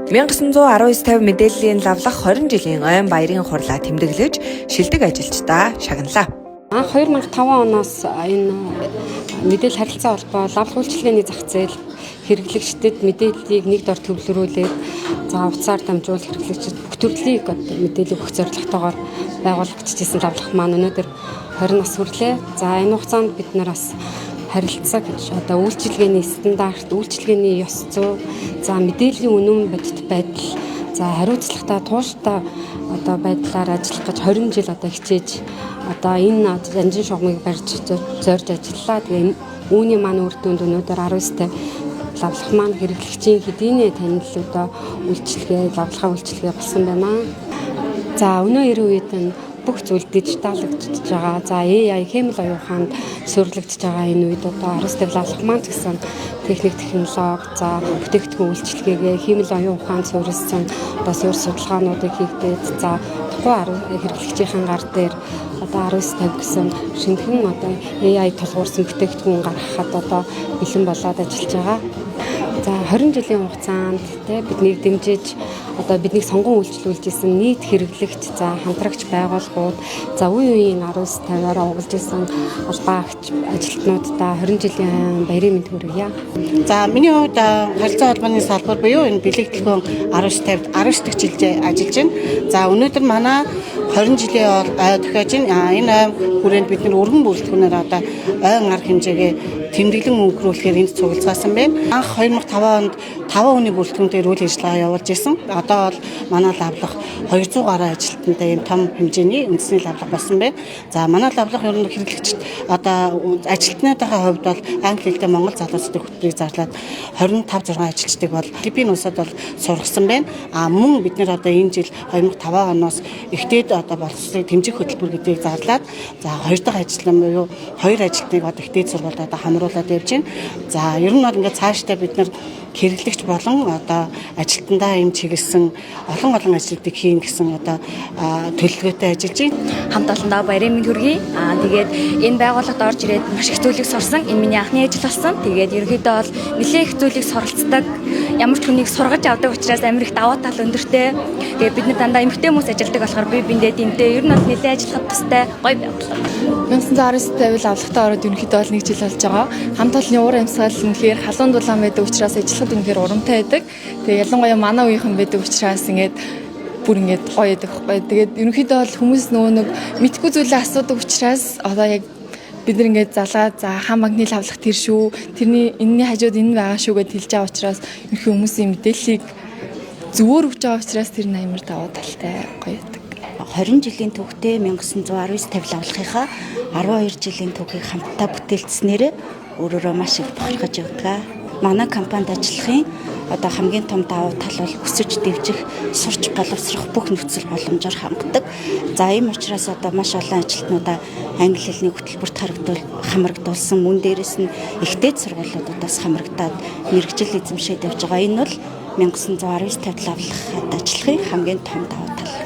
1919-50 мэдээллийн лавлах 20 жилийн ойн баярын хурлаа тэмдэглэж шилдэг ажилчдаа шагналаа. 2005 оноос энэ мэдээлэл харилцаа холбоо лавлах үйлчилгээний зах зээл хэрэглэгчдэд мэдээллийг нэг дор төвлөрүүлээд утсаар дамжуул хэрэглэгчид бүх төрлийг мэдээлэл өгөх зорилготойгоор байгуулагдчихсан лавлах маань өнөөдөр 20 нас хүрлээ. За энэ хугацаанд бид нар бас харилцаа гэж үйлчилгээний стандарт, үйлчилгээний ёс зүй, за мэдээллийн үнэн бодит байдал, за хариуцлагатай тууштай байдлаар ажиллах гэж 20 жил хичээж энэ жанжин шугамыг барьж зорж ажиллаа. Тэгээ үүний маань үр дүнд өнөөдөр 19-т лавлах маань хэрэглэгчийн хэдийнэ танил үйлчилгээ, лавлахаа үйлчилгээ болсон байна. За өнөө 90 үед нь бүх зүйл дижиталлагдчихж байгаа. За AI хэмэл оюун ухаанд суурилагдчихж байгаа энэ үед 19-т лавлах маань гэсэн техник технологи, за бүтээгдэхүүн үйлчилгээгээ хэмэл оюун ухаанд суурилсан суурь судалгаануудыг хийгдээд за тухайн хэрэглэгчийн гар дээр 1950 гэсэн шинэхэн AI тулгуурсан бүтээгдэхүүн гаргахад бэлэн болоод ажиллаж байгаа. За 20 жилийн хугацаанд биднийг дэмжиж биднийг сонгон үйлчлүүлж исэн нийт хэрэглэгч, за хамтрагч байгууллагууд, за үе үеийн 1950-аараа угалж исэн албаагч ажилтнуудаа 20 жилийн баярын мэнд хүргье. За миний хувьд харилцаа холбооны салбар буюу энэ бэлэгдэхүүн 1950-д 19 дэх жилдээ ажиллаж байна. За өнөөдөр манай 20 жилийн дахиад энэ хүрээнд бид нар өргөн бүрэлдэхүүнээр ойн арга хэмжээгээ тэмдэглэн өнгөрүүлэхээр энд цуглуулсан байна. Анх 2005 онд 5 хүний бүрэлдэхүүнээр үйл ажиллагаа явуулж исэн. Одоо бол манай лавлах 200 гаруй ажилтнтай ийм том хэмжээний үндэсний лавлах болсон байна. За манай лавлах ер нь хэрэглэгчд ажилтнуудын хувьд бол англи хэлтэй монгол залуучдын хөтөлбөрийг зарлаад 25 6 ажилчдыг бол Филиппин улсад бол сургасан байна. Мөн бид нэр энэ жил 2005 оноос ихтэйд боловсролыг дэмжих хөтөлбөр гэдгийг зарлаад за 2 дахь ажилтан буюу 2 ажилтныг ихтэйд сургуульд хамруулад явж байна. За ер нь бол ингээд цаашдаа бид нар хэрэглэгч болон ажилтнаа юм чиглэсэн олон ажлуудыг хийн гэсэн төлөвлөгөөтэй ажиллаж байна. Хамт олондоо баярын мэнд хүргэе. Тэгээд энэ байгууллагад орж ирээд маш их зүйлийг сурсан. Энэ миний анхны ажил болсон. Тэгээд ерөнхийдөө бол нэлээд их зүйлийг суралцдаг. Ямар ч хүнийг сургаж авдаг учраас амар их даваа тал өндөртэй. Тэгээд бид нар дандаа эмэгтэй хүмүүс ажилладаг болохоор би биндээ дэмтэй. Ер нь бол нэлээд ажиллахад тустай гоё байгууллага. 1919-д тавил авлагтаа ороод ерөнхийдөө бол 1 жил болж байгаа. Хамт олонны уур амьсгал нь тэгэхээр халуун дулаан байдаг учраас ажиллахад үнэхээр урамтай байдаг. Тэгээ ялангуяа манай үеийнхэн байдаг учраас ингээд бүр ингээд гоё байдаг байхгүй. Тэгээд ерөнхийдөө бол хүмүүс нэг мэдгүй зүйлээ асуудаг учраас яг бид нар ингээд залгаад за хаан банкны лавлах тэр шүү. Тэрний энэний хажууд энэ байгаа шүү гэдээ хэлж байгаа учраас ерөнхий хүмүүсийн мэдээллийг зөвөр өгч байгаа учраас тэр амар даваа талтай гоё байдаг. 20 жилийн төвхтэй 1919 тавил авлахынхаа 12 жилийн төвхийг хамтдаа бүтээлцснээр өөрөөрөө маш их бахархаж явдаг. Манай компанид ажиллахын хамгийн том давуу тал бол өсөж дэвжих, сурч боловсрох бүх нөхцөл боломжоор хангадаг. За ийм учраас маш олон ажилтнуудаа англи хэлний хөтөлбөрт хамрагдуулсан, мөн дээрээс нь ихтэй сургуулиудаас хамрагдаад мэргэжил эзэмшээд явж байгаа. Энэ бол 1919 тавил авлах ажиллахын хамгийн том давуу тал.